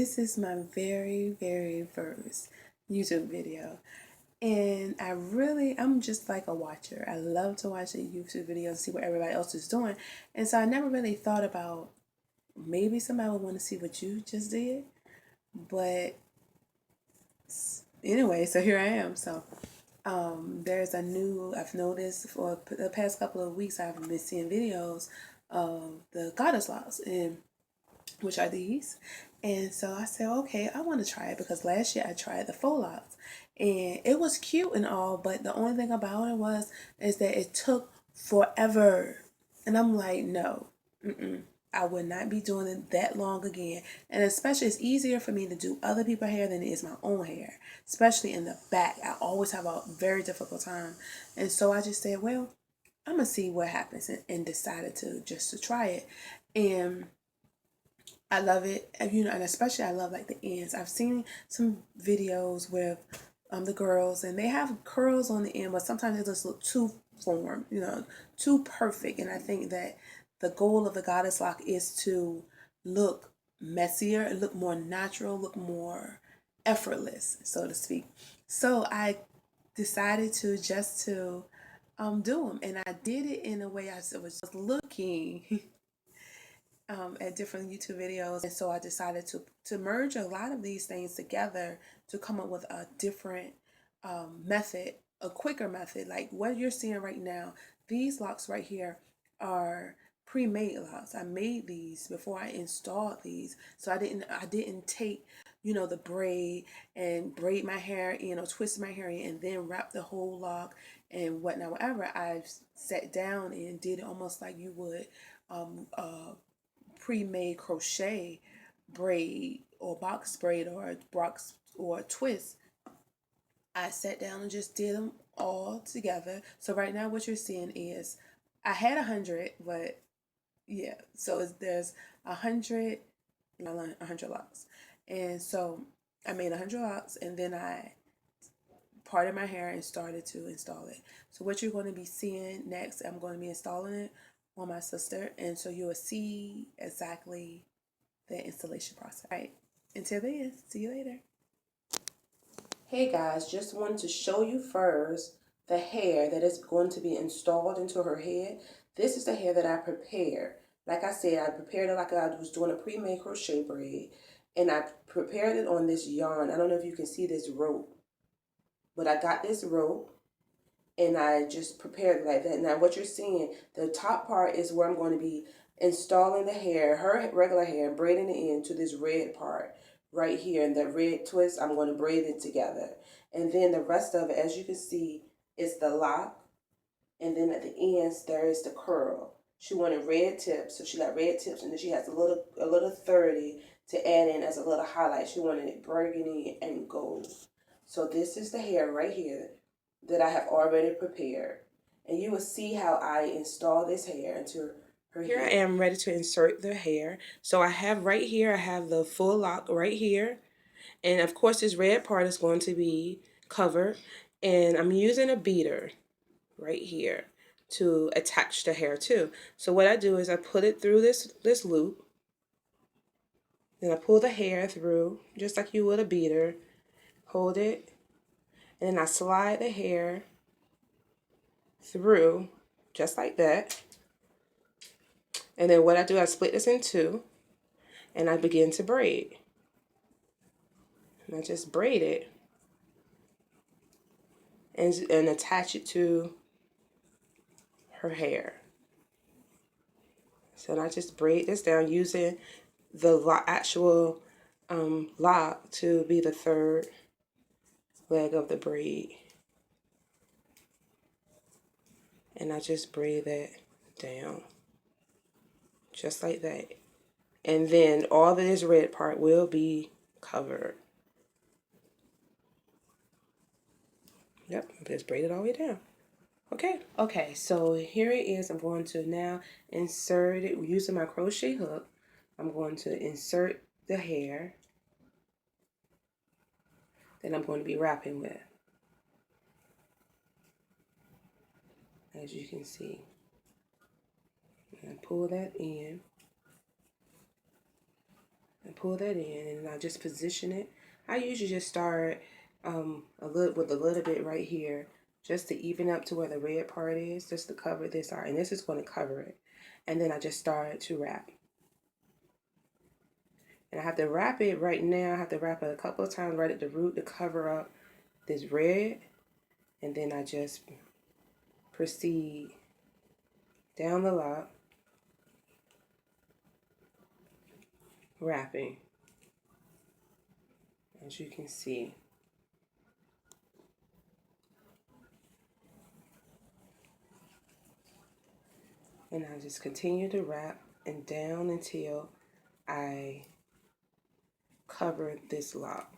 This is my very first YouTube video. And I'm just like a watcher. I love to watch a YouTube video and see what everybody else is doing. And so I never really thought about maybe somebody would want to see what you just did. But anyway, so here I am. So I've noticed for the past couple of weeks, I've been seeing videos of the goddess locks, and which are these. And so I said, okay, I want to try it because last year I tried the faux locks and it was cute and all, but the only thing about it is that it took forever. And I'm like, no, I would not be doing it that long again. And especially, it's easier for me to do other people's hair than it is my own hair, especially in the back. I always have a very difficult time. And so I just said, well, I'm going to see what happens, and decided to try it. And I love it, and especially I love like the ends. I've seen some videos with the girls, and they have curls on the end, but sometimes they just look too formed, too perfect. And I think that the goal of the goddess lock is to look messier, look more natural, look more effortless, so to speak. So I decided to do them, and I did it in a way I was just looking at different YouTube videos. And so I decided to merge a lot of these things together to come up with a different method, a quicker method. Like what you're seeing right now, these locks right here are pre-made locks. I made these before I installed these. So I didn't take, the braid and braid my hair in or twist my hair in and then wrap the whole lock and whatnot. Whatever, I've sat down and did it almost like you would pre-made crochet braid or box braid or box or twist. I sat down and just did them all together. So right now what you're seeing is I had 100, but yeah, so there's 100, 100 locks. And so I made 100 locks, and then I parted my hair and started to install it. So what you're going to be seeing next, I'm going to be installing it on my sister, and so you will see exactly the installation process. All right, until then, see you later. Hey guys, just wanted to show you first the hair that is going to be installed into her head. This is the hair that I prepared. Like I said, I prepared it like I was doing a pre-made crochet braid, and I prepared it on this yarn. I don't know if you can see this rope, but I got this rope and I just prepared it like that. Now what you're seeing, the top part is where I'm going to be installing the hair, her regular hair, and braiding it into this red part right here. And the red twist, I'm going to braid it together. And then the rest of it, as you can see, is the lock. And then at the ends, there is the curl. She wanted red tips, so she got red tips, and then she has a little 30 to add in as a little highlight. She wanted it burgundy and gold. So this is the hair right here that I have already prepared. And you will see how I install this hair into her hair. Here I am ready to insert the hair. So I have right here, I have the full lock right here. And of course this red part is going to be covered. And I'm using a beater right here to attach the hair to. So what I do is I put it through this loop. Then I pull the hair through just like you would a beater. Hold it. And then I slide the hair through just like that. And then what I do, I split this in two and I begin to braid. And I just braid it and attach it to her hair. So I just braid this down using the actual lock to be the third leg of the braid. And I just braid that down just like that. And then all of this red part will be covered. Yep, just braid it all the way down. Okay, so here it is. I'm going to now insert it using my crochet hook. I'm going to insert the hair that I'm going to be wrapping with. As you can see. And pull that in. And pull that in, and I just position it. I usually just start with a little bit right here, just to even up to where the red part is, just to cover this art, and this is going to cover it. And then I just start to wrap. And I have to wrap it right now. I have to wrap it a couple of times right at the root to cover up this red. And then I just proceed down the lock, wrapping, as you can see. And I just continue to wrap and down until I cover this lock.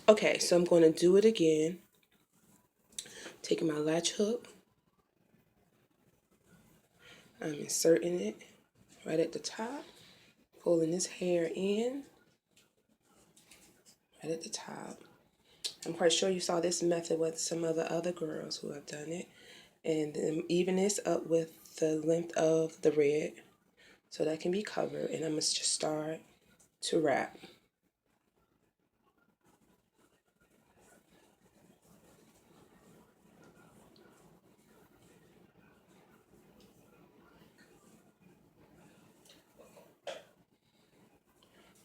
Okay, so I'm going to do it again. Taking my latch hook, I'm inserting it right at the top, pulling this hair in right at the top. I'm quite sure you saw this method with some of the other girls who have done it. And then even this up with the length of the red so that can be covered. And I must just start to wrap.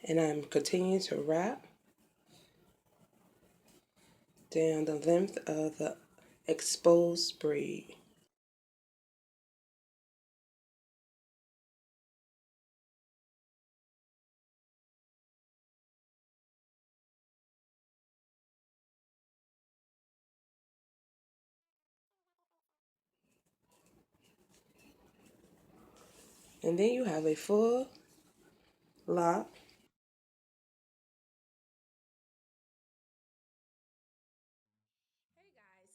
And I'm continuing to wrap down the length of the exposed braid. And then you have a full lock.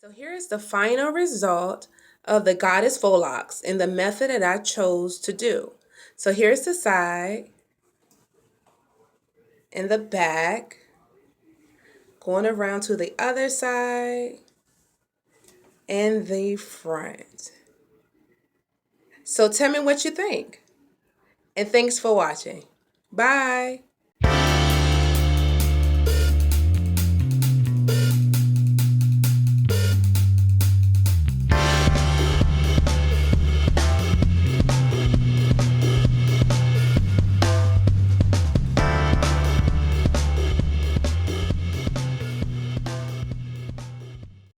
So here is the final result of the Goddess Faux locks in the method that I chose to do. So here's the side and the back, going around to the other side and the front. So tell me what you think. And thanks for watching. Bye.